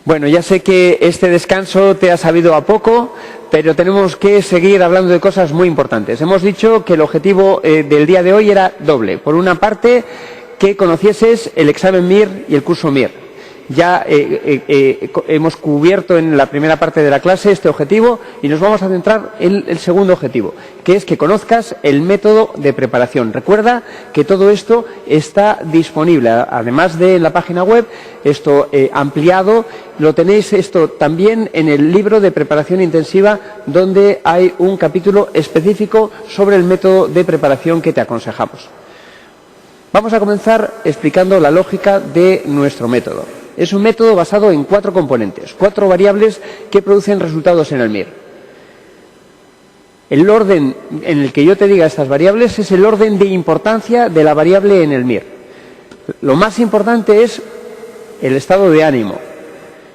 Bueno, ya sé que este descanso te ha sabido a poco, pero tenemos que seguir hablando de cosas muy importantes. Hemos dicho que el objetivo del día de hoy era doble. Por una parte, que conocieses el examen MIR y el curso MIR. Ya hemos cubierto en la primera parte de la clase este objetivo y nos vamos a centrar en el segundo objetivo, que es que conozcas el método de preparación. Recuerda que todo esto está disponible, además de en la página web, esto ampliado, lo tenéis esto también en el libro de preparación intensiva, donde hay un capítulo específico sobre el método de preparación que te aconsejamos. Vamos a comenzar explicando la lógica de nuestro método. Es un método basado en 4 componentes, 4 variables que producen resultados en el MIR. El orden en el que yo te diga estas variables es el orden de importancia de la variable en el MIR. Lo más importante es el estado de ánimo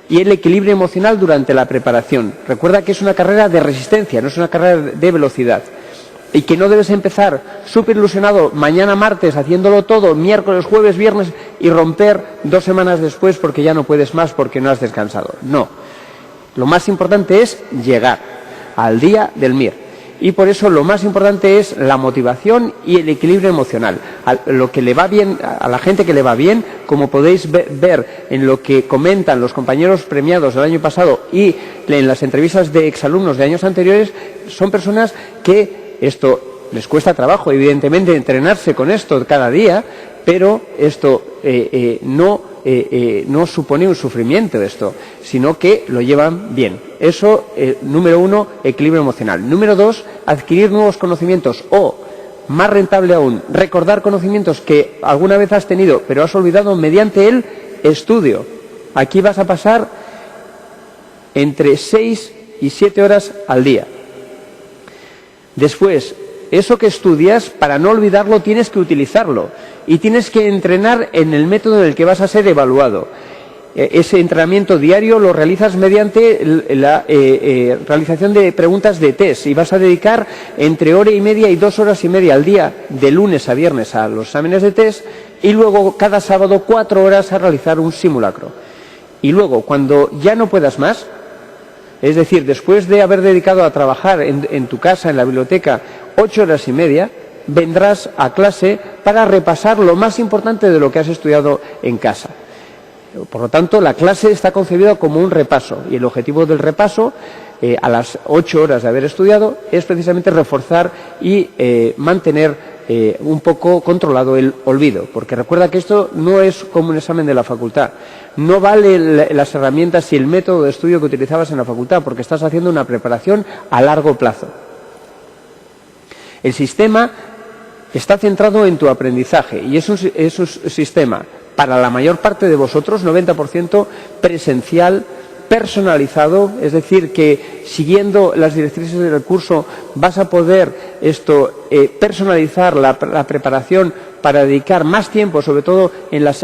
y el equilibrio emocional durante la preparación. Recuerda que es una carrera de resistencia, no es una carrera de velocidad. Y que no debes empezar súper ilusionado mañana martes haciéndolo todo, miércoles, jueves, viernes y romper 2 semanas después porque ya no puedes más porque no has descansado. No. Lo más importante es llegar al día del MIR. Y por eso lo más importante es la motivación y el equilibrio emocional. Lo que le va bien, a la gente que le va bien, como podéis ver en lo que comentan los compañeros premiados del año pasado y en las entrevistas de exalumnos de años anteriores, son personas que esto les cuesta trabajo, evidentemente, entrenarse con esto cada día, pero esto no supone un sufrimiento esto, sino que lo llevan bien. Eso, número 1, equilibrio emocional. Número 2, adquirir nuevos conocimientos o, más rentable aún, recordar conocimientos que alguna vez has tenido, pero has olvidado mediante el estudio. Aquí vas a pasar entre 6 y 7 horas al día. Después, eso que estudias, para no olvidarlo, tienes que utilizarlo y tienes que entrenar en el método en el que vas a ser evaluado. Ese entrenamiento diario lo realizas mediante la realización de preguntas de test y vas a dedicar entre 1 hora y media y 2 horas y media al día, de lunes a viernes, a los exámenes de test y luego cada sábado 4 horas a realizar un simulacro. Y luego, cuando ya no puedas más, es decir, después de haber dedicado a trabajar en tu casa, en la biblioteca, 8 horas y media, vendrás a clase para repasar lo más importante de lo que has estudiado en casa. Por lo tanto, la clase está concebida como un repaso y el objetivo del repaso, a las 8 horas de haber estudiado, es precisamente reforzar y mantener un poco controlado el olvido, porque recuerda que esto no es como un examen de la facultad. No vale las herramientas y el método de estudio que utilizabas en la facultad, porque estás haciendo una preparación a largo plazo. El sistema está centrado en tu aprendizaje y es un sistema, para la mayor parte de vosotros, 90% presencial, personalizado, es decir, que siguiendo las directrices del curso vas a poder personalizar la preparación para dedicar más tiempo, sobre todo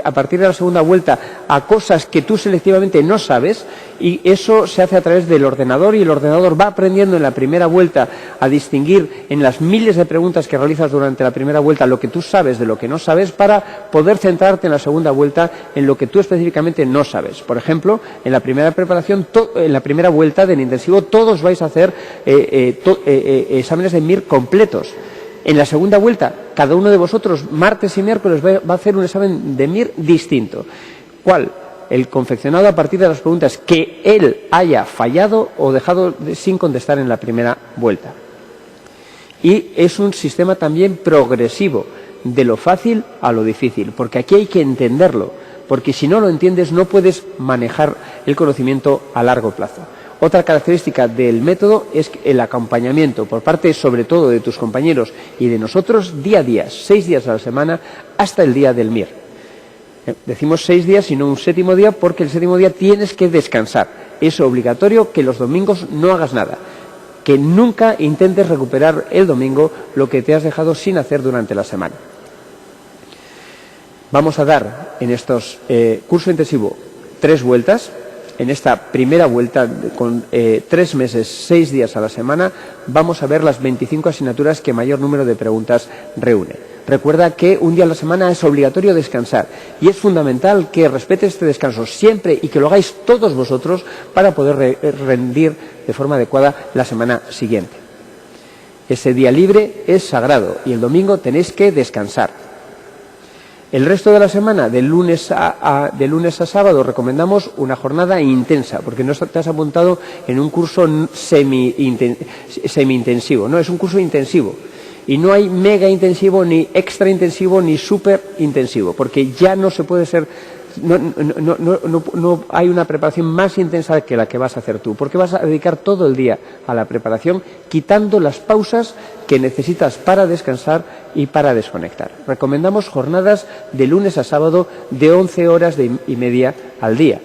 a partir de la segunda vuelta, a cosas que tú selectivamente no sabes, y eso se hace a través del ordenador, y el ordenador va aprendiendo en la primera vuelta a distinguir en las miles de preguntas que realizas durante la primera vuelta lo que tú sabes de lo que no sabes, para poder centrarte en la segunda vuelta en lo que tú específicamente no sabes. Por ejemplo, en la primera preparación, en la primera vuelta del intensivo, todos vais a hacer exámenes de MIR completos. En la segunda vuelta, cada uno de vosotros, martes y miércoles, va a hacer un examen de MIR distinto. ¿Cuál? El confeccionado a partir de las preguntas que él haya fallado o dejado sin contestar en la primera vuelta. Y es un sistema también progresivo, de lo fácil a lo difícil, porque aquí hay que entenderlo, porque si no lo entiendes no puedes manejar el conocimiento a largo plazo. Otra característica del método es el acompañamiento por parte, sobre todo, de tus compañeros y de nosotros día a día, 6 días a la semana, hasta el día del MIR. Decimos 6 días y no un 7º día, porque el 7º día tienes que descansar. Es obligatorio que los domingos no hagas nada, que nunca intentes recuperar el domingo lo que te has dejado sin hacer durante la semana. Vamos a dar en estos curso intensivo 3 vueltas. En esta primera vuelta, con 3 meses, 6 días a la semana, vamos a ver las 25 asignaturas que mayor número de preguntas reúne. recuerda que un día a la semana es obligatorio descansar y es fundamental que respetes este descanso siempre y que lo hagáis todos vosotros para poder rendir de forma adecuada la semana siguiente. Ese día libre es sagrado y el domingo tenéis que descansar. El resto de la semana, de lunes a sábado, recomendamos una jornada intensa, porque no te has apuntado en un curso semi-intensivo, no, es un curso intensivo. Y no hay mega intensivo, ni extra intensivo, ni super intensivo, porque ya no se puede ser, no hay una preparación más intensa que la que vas a hacer tú, porque vas a dedicar todo el día a la preparación, quitando las pausas que necesitas para descansar y para desconectar. Recomendamos jornadas de lunes a sábado de 11 horas y media al día.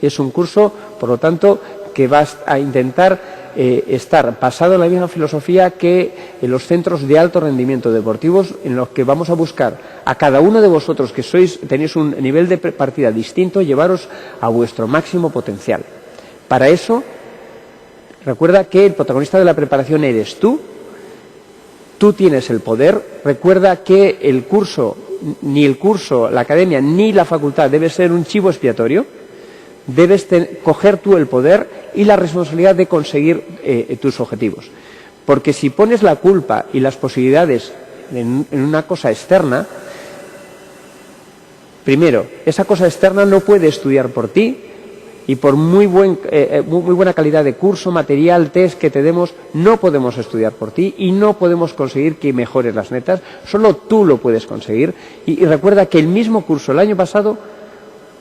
Es un curso, por lo tanto, que vas a intentar estar basado en la misma filosofía que en los centros de alto rendimiento deportivos, en los que vamos a buscar a cada uno de vosotros que tenéis un nivel de partida distinto, llevaros a vuestro máximo potencial. Para eso, recuerda que el protagonista de la preparación eres tú. Tú tienes el poder. Recuerda que ni el curso, la academia, ni la facultad debe ser un chivo expiatorio. Debes coger tú el poder y la responsabilidad de conseguir tus objetivos. Porque si pones la culpa y las posibilidades en una cosa externa, primero, esa cosa externa no puede estudiar por ti y por muy buena calidad de curso, material, test que te demos, no podemos estudiar por ti y no podemos conseguir que mejores las netas. Solo tú lo puedes conseguir. Y recuerda que el mismo curso el año pasado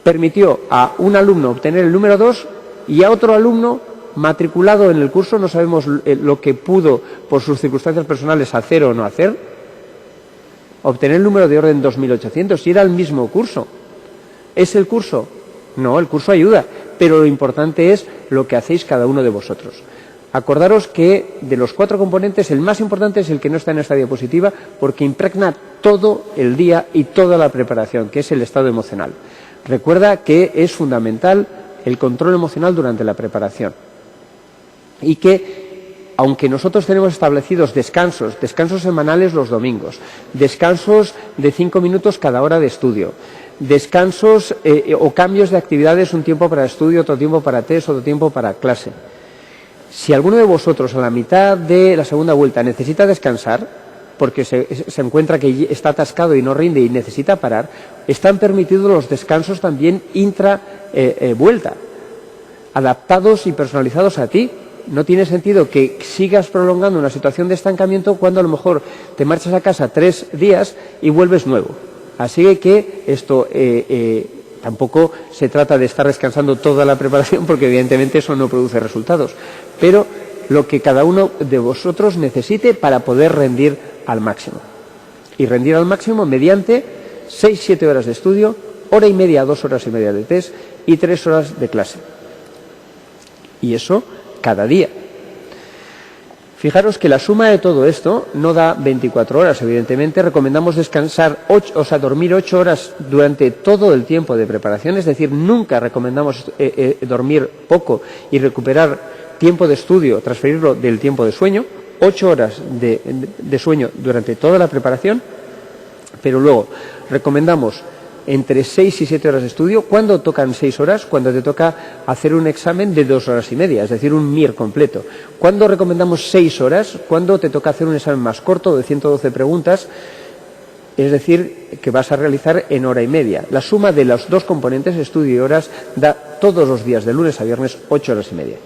permitió a un alumno obtener el número 2 y a otro alumno matriculado en el curso, no sabemos lo que pudo por sus circunstancias personales hacer o no hacer, obtener el número de orden 2800, y era el mismo curso. ¿Es el curso? No, el curso ayuda, pero lo importante es lo que hacéis cada uno de vosotros. Acordaros que de los 4 componentes el más importante es el que no está en esta diapositiva, porque impregna todo el día y toda la preparación, que es el estado emocional. Recuerda que es fundamental el control emocional durante la preparación y que, aunque nosotros tenemos establecidos descansos semanales los domingos, descansos de 5 minutos cada hora de estudio, descansos o cambios de actividades, un tiempo para estudio, otro tiempo para test, otro tiempo para clase. Si alguno de vosotros a la mitad de la segunda vuelta necesita descansar, porque se encuentra que está atascado y no rinde y necesita parar, están permitidos los descansos también intra-vuelta, adaptados y personalizados a ti. No tiene sentido que sigas prolongando una situación de estancamiento cuando a lo mejor te marchas a casa 3 días y vuelves nuevo. Así que esto tampoco se trata de estar descansando toda la preparación, porque evidentemente eso no produce resultados, pero lo que cada uno de vosotros necesite para poder rendir al máximo. Y rendir al máximo mediante 6-7 horas de estudio, hora y media a 2 horas y media de test y 3 horas de clase. Y eso cada día. Fijaros que la suma de todo esto no da 24 horas, evidentemente. Recomendamos descansar dormir 8 horas durante todo el tiempo de preparación, es decir, nunca recomendamos dormir poco y recuperar tiempo de estudio, transferirlo del tiempo de sueño, 8 horas de sueño durante toda la preparación, pero luego recomendamos entre 6 y 7 horas de estudio. ¿Cuándo tocan 6 horas? Cuando te toca hacer un examen de 2 horas y media, es decir, un MIR completo. ¿Cuándo recomendamos 6 horas? Cuando te toca hacer un examen más corto de 112 preguntas, es decir, que vas a realizar en hora y media. La suma de los 2 componentes, estudio y horas, da todos los días, de lunes a viernes, 8 horas y media.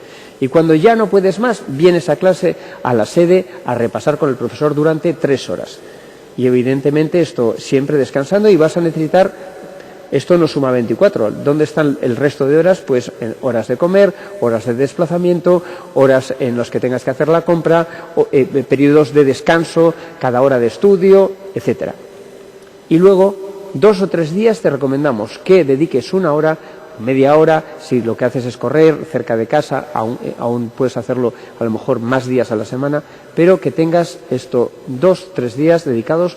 Y cuando ya no puedes más, vienes a clase, a la sede, a repasar con el profesor durante 3 horas. Y evidentemente esto siempre descansando, y vas a necesitar, esto no suma 24. ¿Dónde están el resto de horas? Pues en horas de comer, horas de desplazamiento, horas en las que tengas que hacer la compra, periodos de descanso, cada hora de estudio, etcétera. Y luego, 2 o 3 días te recomendamos que dediques 1 hora, media hora, si lo que haces es correr cerca de casa, aún puedes hacerlo a lo mejor más días a la semana, pero que tengas 2-3 días dedicados,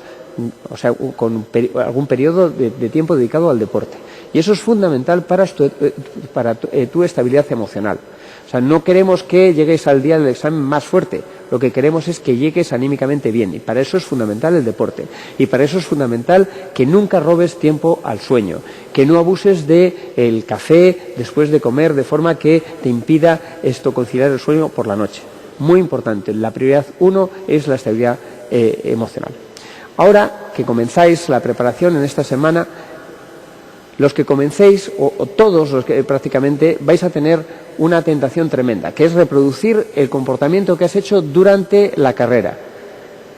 o sea, con algún periodo de tiempo dedicado al deporte. Y eso es fundamental para tu estabilidad emocional. O sea, no queremos que lleguéis al día del examen más fuerte, lo que queremos es que llegues anímicamente bien, y para eso es fundamental el deporte, y para eso es fundamental que nunca robes tiempo al sueño, que no abuses del café después de comer de forma que te impida conciliar el sueño por la noche. Muy importante, la prioridad 1 es la estabilidad emocional. Ahora que comenzáis la preparación en esta semana, los que comencéis, o todos los que prácticamente, vais a tener una tentación tremenda, que es reproducir el comportamiento que has hecho durante la carrera.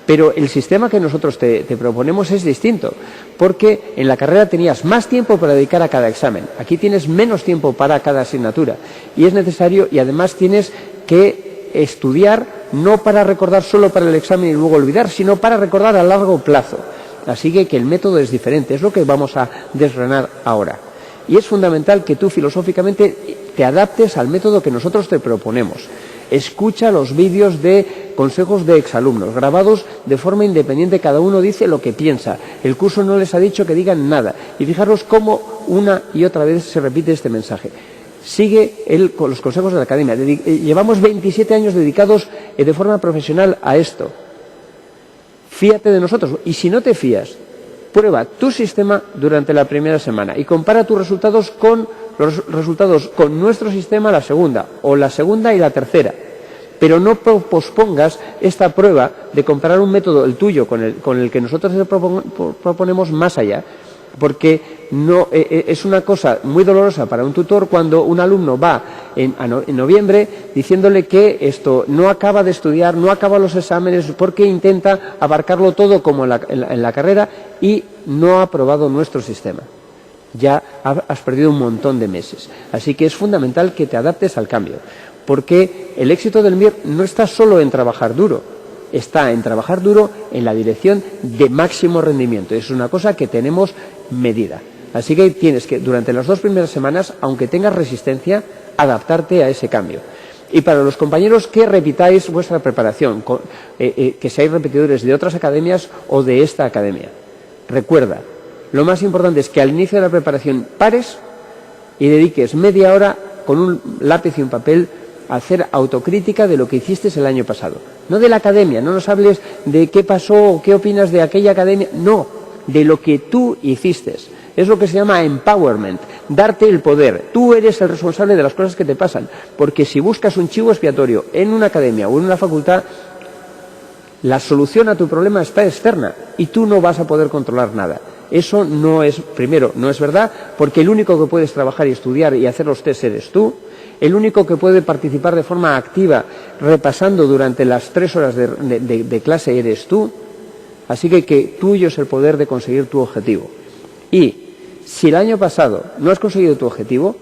Pero el sistema que nosotros te proponemos es distinto, porque en la carrera tenías más tiempo para dedicar a cada examen. Aquí tienes menos tiempo para cada asignatura. Y es necesario, y además tienes que estudiar no para recordar solo para el examen y luego olvidar, sino para recordar a largo plazo. Así que el método es diferente, es lo que vamos a desgranar ahora. Y es fundamental que tú filosóficamente te adaptes al método que nosotros te proponemos. Escucha los vídeos de consejos de exalumnos, grabados de forma independiente, cada uno dice lo que piensa. El curso no les ha dicho que digan nada. Y fijaros cómo una y otra vez se repite este mensaje. Sigue con los consejos de la academia. Llevamos 27 años dedicados de forma profesional a esto. Fíate de nosotros, y si no te fías, prueba tu sistema durante la primera semana y compara tus resultados con los resultados con nuestro sistema la segunda, o la segunda y la tercera. Pero no pospongas esta prueba de comparar un método, el tuyo, con el que nosotros te proponemos más allá, porque no es una cosa muy dolorosa para un tutor cuando un alumno va en noviembre diciéndole que esto no acaba de estudiar, no acaba los exámenes porque intenta abarcarlo todo como en la carrera y no ha aprobado nuestro sistema. Ya has perdido un montón de meses. Así que es fundamental que te adaptes al cambio, porque el éxito del MIR no está solo en trabajar duro, está en trabajar duro en la dirección de máximo rendimiento. Es una cosa que tenemos medida. Así que tienes que, durante las 2 primeras semanas, aunque tengas resistencia, adaptarte a ese cambio. Y para los compañeros que repitáis vuestra preparación, que seáis repetidores de otras academias o de esta academia, recuerda, lo más importante es que al inicio de la preparación pares y dediques media hora con un lápiz y un papel a hacer autocrítica de lo que hiciste el año pasado. No de la academia, no nos hables de qué pasó o qué opinas de aquella academia, no, de lo que tú hiciste. Es lo que se llama empowerment, darte el poder. Tú eres el responsable de las cosas que te pasan, porque si buscas un chivo expiatorio en una academia o en una facultad, la solución a tu problema está externa y tú no vas a poder controlar nada. Eso no es, primero, no es verdad, porque el único que puedes trabajar y estudiar y hacer los test eres tú. El único que puede participar de forma activa repasando durante las 3 horas de clase eres tú. Así que tuyo es el poder de conseguir tu objetivo. Y si el año pasado no has conseguido tu objetivo,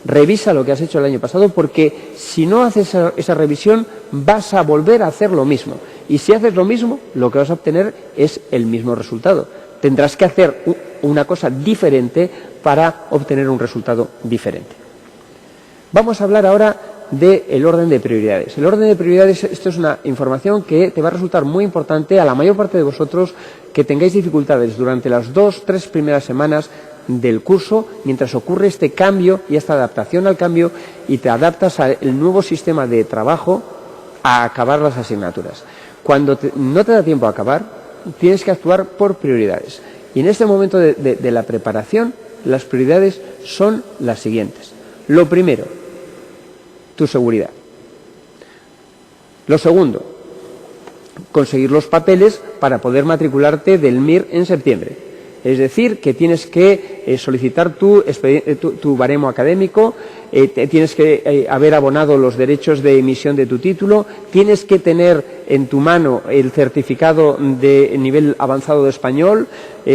revisa lo que has hecho el año pasado, porque si no haces esa revisión vas a volver a hacer lo mismo. Y si haces lo mismo, lo que vas a obtener es el mismo resultado. Tendrás que hacer una cosa diferente para obtener un resultado diferente. Vamos a hablar ahora del orden de prioridades. El orden de prioridades, esto es una información que te va a resultar muy importante a la mayor parte de vosotros que tengáis dificultades durante las 2-3 primeras semanas del curso, mientras ocurre este cambio y esta adaptación al cambio y te adaptas al nuevo sistema de trabajo a acabar las asignaturas. Cuando no te da tiempo a acabar, tienes que actuar por prioridades. Y en este momento de la preparación, las prioridades son las siguientes. Lo primero, tu seguridad. Lo segundo, conseguir los papeles para poder matricularte del MIR en septiembre. Es decir, que tienes que solicitar tu baremo académico, tienes que haber abonado los derechos de emisión de tu título, tienes que tener en tu mano el certificado de nivel avanzado de español,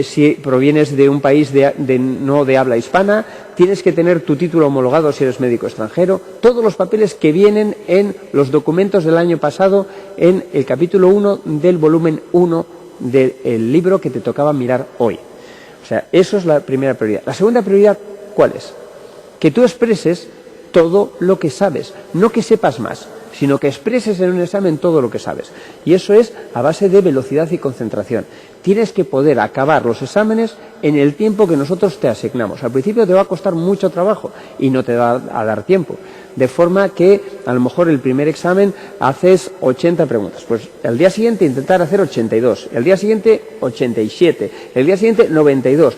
si provienes de un país no de habla hispana, tienes que tener tu título homologado si eres médico extranjero, todos los papeles que vienen en los documentos del año pasado en el capítulo 1 del volumen 1 del libro que te tocaba mirar hoy. O sea, eso es la primera prioridad. La segunda prioridad, ¿cuál es? Que tú expreses todo lo que sabes, no que sepas más, sino que expreses en un examen todo lo que sabes. Y eso es a base de velocidad y concentración. Tienes que poder acabar los exámenes en el tiempo que nosotros te asignamos. Al principio te va a costar mucho trabajo y no te va a dar tiempo, de forma que a lo mejor el primer examen haces 80 preguntas, pues el día siguiente intentar hacer 82, el día siguiente 87, el día siguiente 92,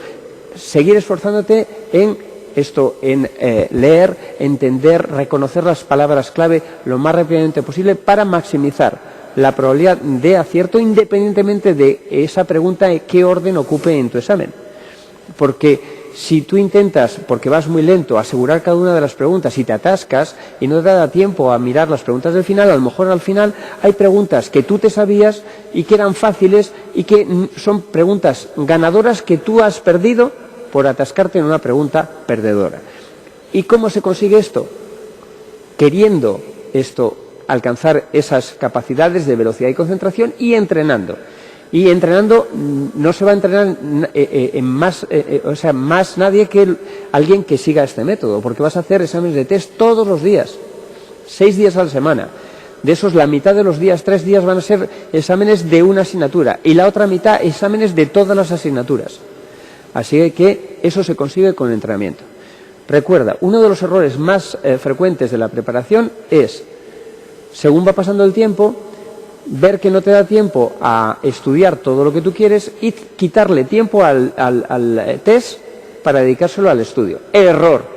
seguir esforzándote en esto, en leer, entender, reconocer las palabras clave lo más rápidamente posible para maximizar la probabilidad de acierto independientemente de esa pregunta qué orden ocupe en tu examen. Porque si tú intentas, porque vas muy lento, asegurar cada una de las preguntas y te atascas y no te da tiempo a mirar las preguntas del final, a lo mejor al final hay preguntas que tú te sabías y que eran fáciles y que son preguntas ganadoras que tú has perdido por atascarte en una pregunta perdedora. ¿Y cómo se consigue esto? Queriendo alcanzar esas capacidades de velocidad y concentración y entrenando. Y entrenando no se va a entrenar más nadie que alguien que siga este método, porque vas a hacer exámenes de test todos los días, 6 días a la semana. De esos, la mitad de los días, 3 días, van a ser exámenes de una asignatura y la otra mitad exámenes de todas las asignaturas. Así que eso se consigue con el entrenamiento. Recuerda, uno de los errores más frecuentes de la preparación es, según va pasando el tiempo, ver que no te da tiempo a estudiar todo lo que tú quieres y quitarle tiempo al test para dedicárselo al estudio. Error.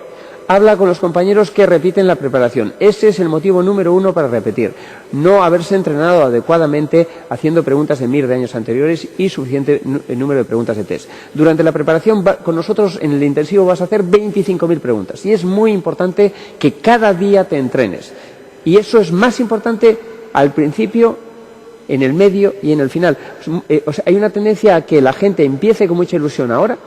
Habla con los compañeros que repiten la preparación. Ese es el motivo número 1 para repetir. No haberse entrenado adecuadamente haciendo preguntas de MIR de años anteriores y suficiente número de preguntas de test. Durante la preparación con nosotros en el intensivo vas a hacer 25.000 preguntas y es muy importante que cada día te entrenes. Y eso es más importante al principio, en el medio y en el final. Hay una tendencia a que la gente empiece con mucha ilusión ahora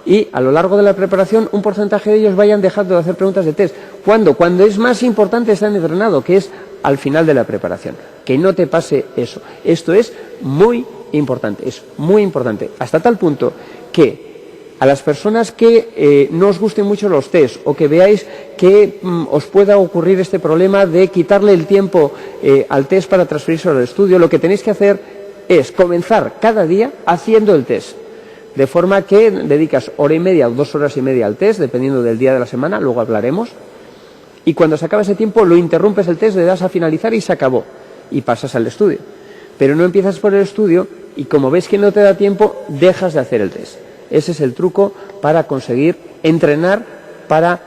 y a lo largo de la preparación un porcentaje de ellos vayan dejando de hacer preguntas de test. ¿Cuándo? Cuando es más importante estar entrenado, que es al final de la preparación. Que no te pase eso. Esto es muy importante, hasta tal punto que a las personas que no os gusten mucho los test o que veáis que os pueda ocurrir este problema de quitarle el tiempo al test para transferirse al estudio, lo que tenéis que hacer es comenzar cada día haciendo el test. De forma que dedicas 1 hora y media o 2 horas y media al test, dependiendo del día de la semana, luego hablaremos. Y cuando se acaba ese tiempo, lo interrumpes el test, le das a finalizar y se acabó. Y pasas al estudio. Pero no empiezas por el estudio y como ves que no te da tiempo, dejas de hacer el test. Ese es el truco para conseguir entrenar, para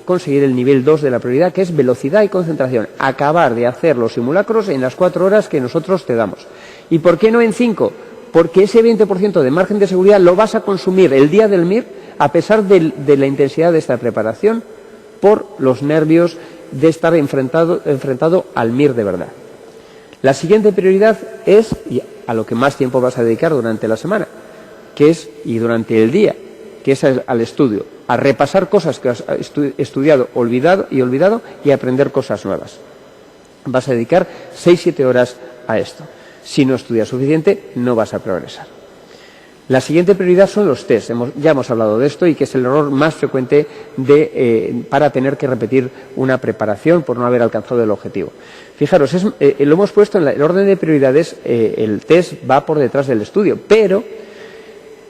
conseguir el nivel 2 de la prioridad, que es velocidad y concentración. Acabar de hacer los simulacros en las 4 horas que nosotros te damos. ¿Y por qué no en 5? Porque ese 20% de margen de seguridad lo vas a consumir el día del MIR, a pesar de la intensidad de esta preparación, por los nervios de estar enfrentado al MIR de verdad. La siguiente prioridad es, y a lo que más tiempo vas a dedicar durante la semana, que es, y durante el día, que es al estudio, a repasar cosas que has estudiado, olvidado y aprender cosas nuevas. Vas a dedicar 6-7 horas a esto. Si no estudias suficiente, no vas a progresar. La siguiente prioridad son los test. Ya hemos hablado de esto y que es el error más frecuente para tener que repetir una preparación por no haber alcanzado el objetivo. Fijaros, lo hemos puesto en el orden de prioridades, el test va por detrás del estudio, pero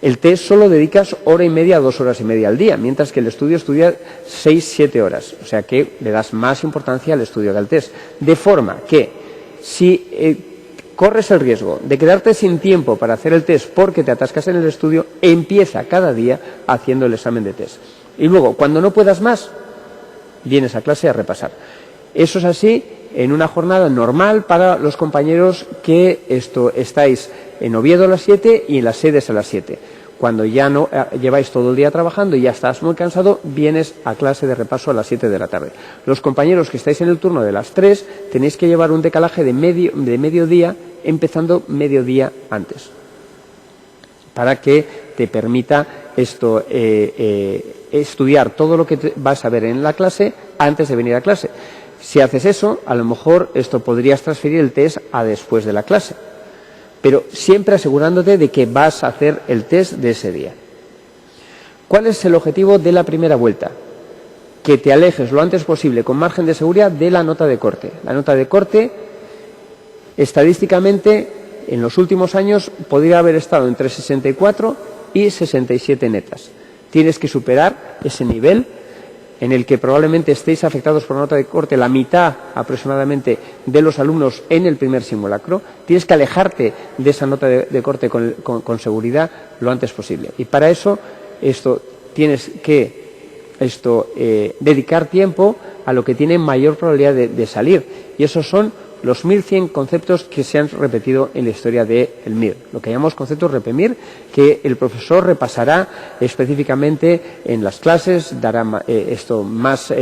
el test solo dedicas 1 hora y media a 2 horas y media al día, mientras que el estudio estudia 6-7 horas. O sea que le das más importancia al estudio que al test. De forma que si corres el riesgo de quedarte sin tiempo para hacer el test porque te atascas en el estudio, empieza cada día haciendo el examen de test. Y luego, cuando no puedas más, vienes a clase a repasar. Eso es así en una jornada normal para los compañeros que estáis en Oviedo a las 7 y en las sedes a las 7. Cuando ya no lleváis todo el día trabajando y ya estás muy cansado, vienes a clase de repaso a las 7 de la tarde. Los compañeros que estáis en el turno de las 3 tenéis que llevar un decalaje de mediodía, empezando mediodía antes, para que te permita estudiar todo lo que vas a ver en la clase antes de venir a clase. Si haces eso, a lo mejor podrías transferir el test a después de la clase, pero siempre asegurándote de que vas a hacer el test de ese día. ¿Cuál es el objetivo de la primera vuelta? Que te alejes lo antes posible, con margen de seguridad, de la nota de corte. La nota de corte, estadísticamente, en los últimos años, podría haber estado entre 64 y 67 netas. Tienes que superar ese nivel en el que probablemente estéis afectados por nota de corte la mitad aproximadamente de los alumnos en el primer simulacro, tienes que alejarte de esa nota de corte con seguridad lo antes posible. Y para eso tienes que dedicar tiempo a lo que tiene mayor probabilidad de salir. Y esos son los 1100 conceptos que se han repetido en la historia del MIR, lo que llamamos conceptos REPEMIR, que el profesor repasará específicamente en las clases, dará más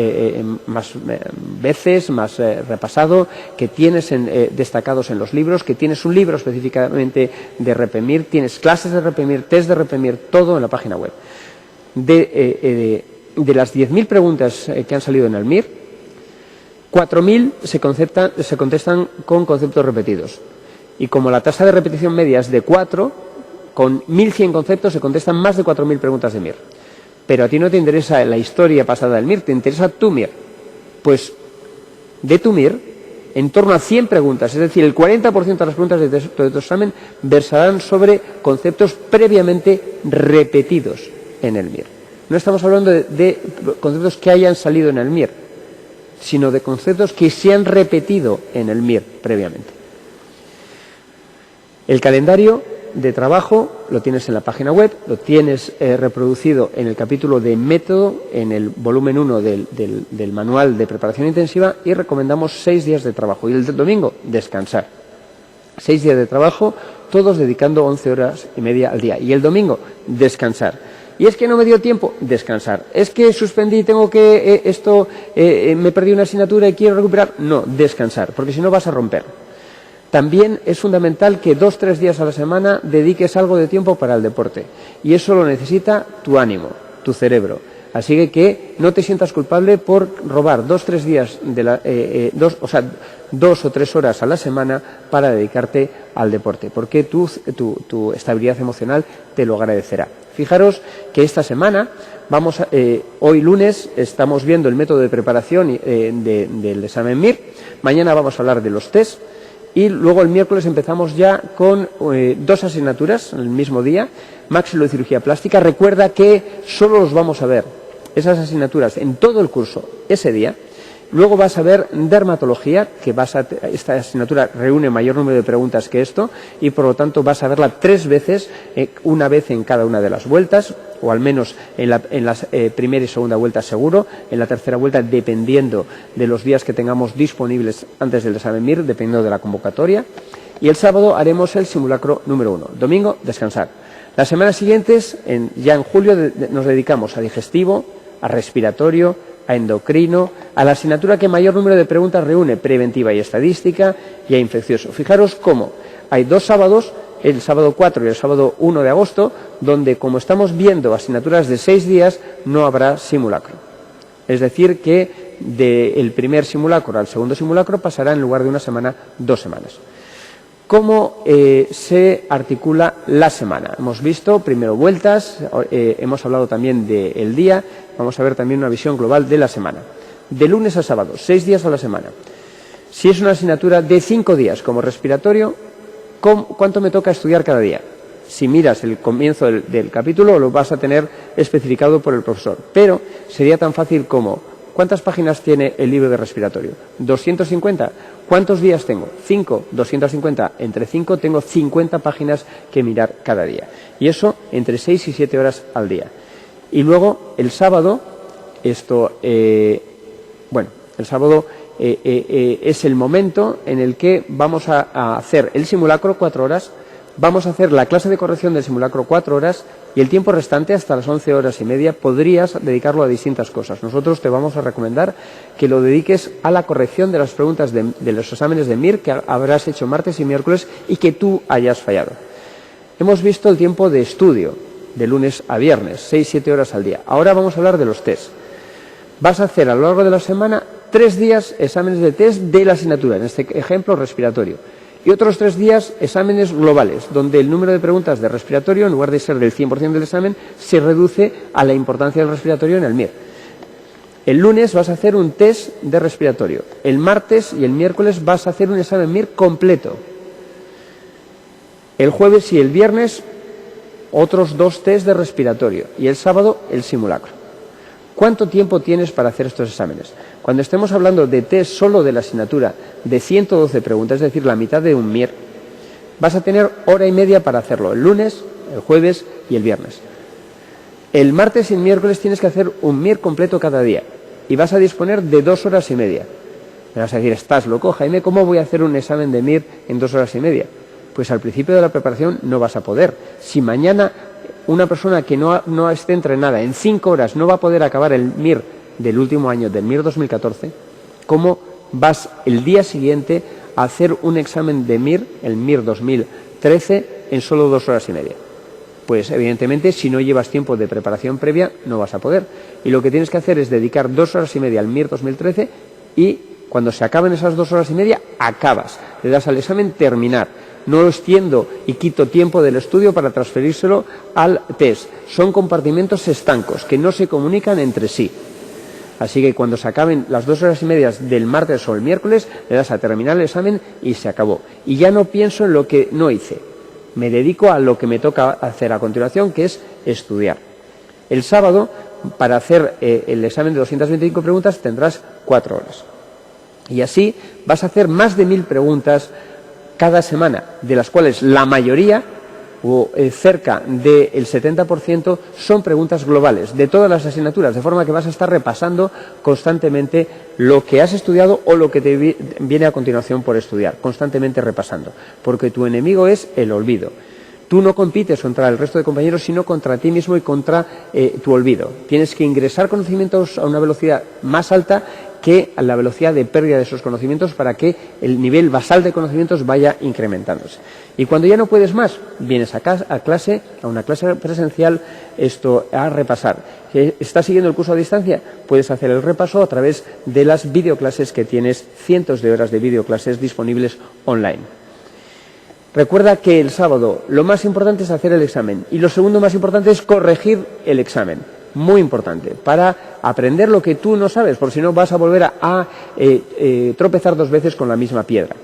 veces, más repasado, que tienes destacados en los libros, que tienes un libro específicamente de REPEMIR, tienes clases de REPEMIR, test de REPEMIR, todo en la página web. De las 10.000 preguntas que han salido en el MIR, 4.000 se contestan con conceptos repetidos. Y como la tasa de repetición media es de 4, con 1.100 conceptos se contestan más de 4.000 preguntas de MIR. Pero a ti no te interesa la historia pasada del MIR, te interesa tu MIR. Pues de tu MIR, en torno a 100 preguntas, es decir, el 40% de las preguntas de tu examen versarán sobre conceptos previamente repetidos en el MIR. No estamos hablando de conceptos que hayan salido en el MIR, sino de conceptos que se han repetido en el MIR previamente. El calendario de trabajo lo tienes en la página web, lo tienes reproducido en el capítulo de método, en el volumen 1 del manual de preparación intensiva, y recomendamos 6 días de trabajo. Y el domingo, descansar. 6 días de trabajo, todos dedicando 11 horas y media al día. Y el domingo, descansar. Y es que no me dio tiempo, descansar. Es que suspendí, me perdí una asignatura y quiero recuperar. No, descansar, porque si no vas a romper. También es fundamental que 2-3 días a la semana dediques algo de tiempo para el deporte. Y eso lo necesita tu ánimo, tu cerebro. Así que no te sientas culpable por robar 2-3 días, 2 o 3 horas a la semana para dedicarte al deporte, porque tu estabilidad emocional te lo agradecerá. Fijaros que esta semana, hoy lunes, estamos viendo el método de preparación del examen MIR. Mañana vamos a hablar de los test. Y luego el miércoles empezamos ya con 2 asignaturas en el mismo día, máxilo y cirugía plástica. Recuerda que solo los vamos a ver, esas asignaturas, en todo el curso ese día. Luego vas a ver dermatología, que esta asignatura reúne mayor número de preguntas que esto, y por lo tanto vas a verla 3 veces, una vez en cada una de las vueltas, o al menos en la primera y segunda vuelta seguro, en la tercera vuelta dependiendo de los días que tengamos disponibles antes del examen MIR, dependiendo de la convocatoria. Y el sábado haremos el simulacro número 1. Domingo, descansar. Las semanas siguientes, ya en julio, nos dedicamos a digestivo, a respiratorio, a endocrino, a la asignatura que mayor número de preguntas reúne, preventiva y estadística, y a infeccioso. Fijaros cómo hay 2 sábados, el sábado 4 y el sábado 1 de agosto, donde, como estamos viendo asignaturas de 6 días, no habrá simulacro. Es decir, que del primer simulacro al segundo simulacro pasará, en lugar de una semana, 2 semanas. ¿Cómo se articula la semana? Hemos visto primero vueltas, hemos hablado también del día, vamos a ver también una visión global de la semana. De lunes a sábado, 6 días a la semana. Si es una asignatura de 5 días como respiratorio, ¿cuánto me toca estudiar cada día? Si miras el comienzo del capítulo, lo vas a tener especificado por el profesor. Pero sería tan fácil como: ¿cuántas páginas tiene el libro de respiratorio? 250. ¿Cuántos días tengo? 5. 250. Entre 5 tengo 50 páginas que mirar cada día. Y eso entre 6 y 7 horas al día. Y luego el sábado, el sábado es el momento en el que vamos a hacer el simulacro 4 horas, vamos a hacer la clase de corrección del simulacro 4 horas, y el tiempo restante, hasta las 11 horas y media, podrías dedicarlo a distintas cosas. Nosotros te vamos a recomendar que lo dediques a la corrección de las preguntas de los exámenes de MIR que habrás hecho martes y miércoles y que tú hayas fallado. Hemos visto el tiempo de estudio, de lunes a viernes, 6-7 horas al día. Ahora vamos a hablar de los test. Vas a hacer a lo largo de la semana 3 días exámenes de test de la asignatura, en este ejemplo respiratorio. Y otros 3 días exámenes globales, donde el número de preguntas de respiratorio, en lugar de ser del 100% del examen, se reduce a la importancia del respiratorio en el MIR. El lunes vas a hacer un test de respiratorio. El martes y el miércoles vas a hacer un examen MIR completo. El jueves y el viernes otros 2 test de respiratorio. Y el sábado el simulacro. ¿Cuánto tiempo tienes para hacer estos exámenes? Cuando estemos hablando de test solo de la asignatura de 112 preguntas, es decir, la mitad de un MIR, vas a tener hora y media para hacerlo, el lunes, el jueves y el viernes. El martes y el miércoles tienes que hacer un MIR completo cada día y vas a disponer de 2 horas y media. Me vas a decir, estás loco, Jaime, ¿cómo voy a hacer un examen de MIR en 2 horas y media? Pues al principio de la preparación no vas a poder. Si mañana una persona que no esté entrenada en 5 horas no va a poder acabar el MIR del último año, del MIR 2014, ¿cómo vas el día siguiente a hacer un examen de MIR, el MIR 2013, en solo 2 horas y media? Pues evidentemente si no llevas tiempo de preparación previa no vas a poder. Y lo que tienes que hacer es dedicar 2 horas y media al MIR 2013 y cuando se acaben esas 2 horas y media, acabas. Le das al examen terminar. No lo extiendo y quito tiempo del estudio para transferírselo al test. Son compartimentos estancos que no se comunican entre sí. Así que cuando se acaben las 2 horas y media del martes o el miércoles, le das a terminar el examen y se acabó. Y ya no pienso en lo que no hice. Me dedico a lo que me toca hacer a continuación, que es estudiar. El sábado, para hacer el examen de 225 preguntas, tendrás 4 horas. Y así vas a hacer más de 1000 preguntas cada semana, de las cuales la mayoría, o cerca del 70%, son preguntas globales de todas las asignaturas, de forma que vas a estar repasando constantemente lo que has estudiado o lo que te viene a continuación por estudiar, constantemente repasando, porque tu enemigo es el olvido. Tú no compites contra el resto de compañeros, sino contra ti mismo y contra tu olvido. Tienes que ingresar conocimientos a una velocidad más alta que a la velocidad de pérdida de esos conocimientos para que el nivel basal de conocimientos vaya incrementándose. Y cuando ya no puedes más, vienes a una clase presencial, a repasar. ¿Estás siguiendo el curso a distancia? Puedes hacer el repaso a través de las videoclases que tienes, cientos de horas de videoclases disponibles online. Recuerda que el sábado lo más importante es hacer el examen y lo segundo más importante es corregir el examen. Muy importante, para aprender lo que tú no sabes, por si no vas a volver a tropezar 2 veces con la misma piedra.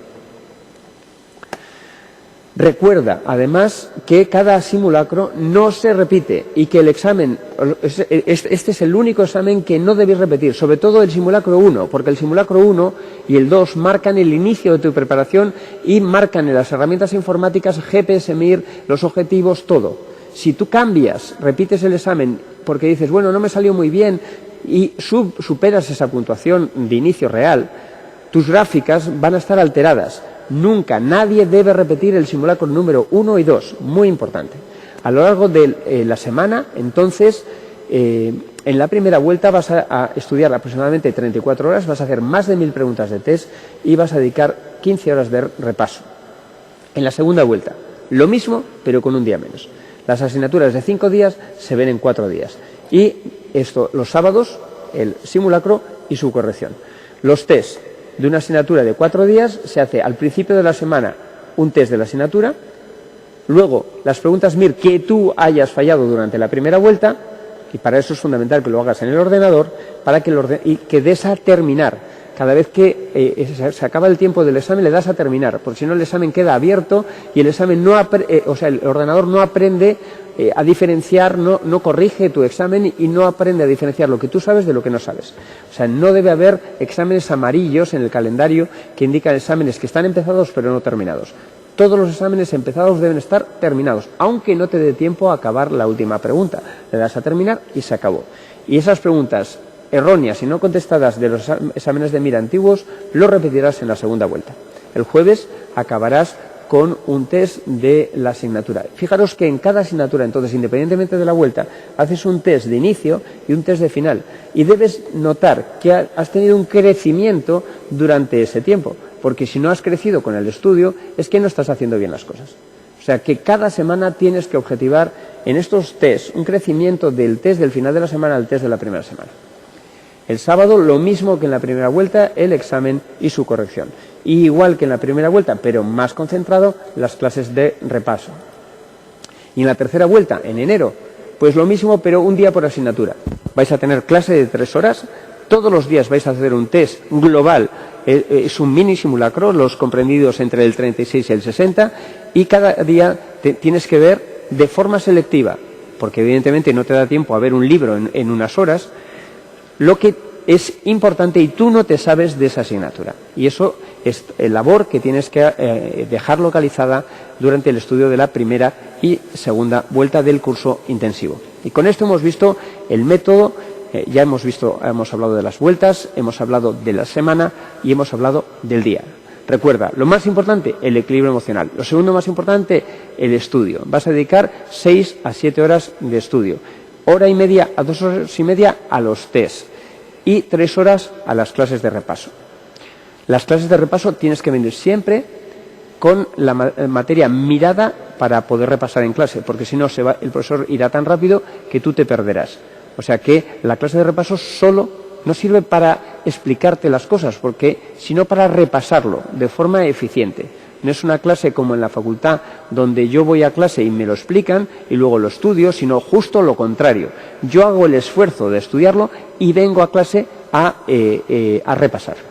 Recuerda, además, que cada simulacro no se repite y que el examen, este es el único examen que no debes repetir, sobre todo el simulacro 1, porque el simulacro 1 y el 2 marcan el inicio de tu preparación y marcan en las herramientas informáticas GPS, MIR, los objetivos, todo. Si tú cambias, repites el examen porque dices, bueno, no me salió muy bien y superas esa puntuación de inicio real, tus gráficas van a estar alteradas. Nunca, nadie debe repetir el simulacro número 1 y 2, muy importante. A lo largo de la semana, entonces, en la primera vuelta vas a estudiar aproximadamente 34 horas, vas a hacer más de 1000 preguntas de test y vas a dedicar 15 horas de repaso. En la segunda vuelta, lo mismo, pero con un día menos. Las asignaturas de 5 días se ven en 4 días. Y los sábados, el simulacro y su corrección. Los test de una asignatura de 4 días se hace al principio de la semana un test de la asignatura, luego las preguntas MIR que tú hayas fallado durante la primera vuelta, y para eso es fundamental que lo hagas en el ordenador, para que des a terminar. Cada vez que se acaba el tiempo del examen le das a terminar, porque si no el examen queda abierto y el examen el ordenador no aprende a diferenciar, no corrige tu examen y no aprende a diferenciar lo que tú sabes de lo que no sabes. O sea, no debe haber exámenes amarillos en el calendario que indican exámenes que están empezados pero no terminados. Todos los exámenes empezados deben estar terminados, aunque no te dé tiempo a acabar la última pregunta. Le das a terminar y se acabó. Y esas preguntas erróneas y no contestadas de los exámenes de MIR antiguos, lo repetirás en la segunda vuelta. El jueves acabarás con un test de la asignatura. Fijaros que en cada asignatura, entonces, independientemente de la vuelta, haces un test de inicio y un test de final. Y debes notar que has tenido un crecimiento durante ese tiempo, porque si no has crecido con el estudio, es que no estás haciendo bien las cosas. O sea, que cada semana tienes que objetivar en estos tests un crecimiento del test del final de la semana al test de la primera semana. El sábado, lo mismo que en la primera vuelta, el examen y su corrección. Y igual que en la primera vuelta, pero más concentrado, las clases de repaso. Y en la tercera vuelta, en enero, pues lo mismo, pero un día por asignatura. Vais a tener clase de 3 horas, todos los días vais a hacer un test global, es un mini simulacro, los comprendidos entre el 36 y el 60, y cada día tienes que ver de forma selectiva, porque evidentemente no te da tiempo a ver un libro en unas horas, lo que es importante y tú no te sabes de esa asignatura. Y eso es labor que tienes que dejar localizada durante el estudio de la primera y segunda vuelta del curso intensivo. Y con esto hemos visto el método, hemos hablado de las vueltas, hemos hablado de la semana y hemos hablado del día. Recuerda, lo más importante, el equilibrio emocional. Lo segundo más importante, el estudio. Vas a dedicar 6 a 7 horas de estudio. Hora y media a 2 horas y media a los test. Y 3 horas a las clases de repaso. Las clases de repaso tienes que venir siempre con la materia mirada para poder repasar en clase, porque si no el profesor irá tan rápido que tú te perderás. O sea que la clase de repaso solo no sirve para explicarte las cosas, sino para repasarlo de forma eficiente. No es una clase como en la facultad, donde yo voy a clase y me lo explican y luego lo estudio, sino justo lo contrario. Yo hago el esfuerzo de estudiarlo y vengo a clase a repasar.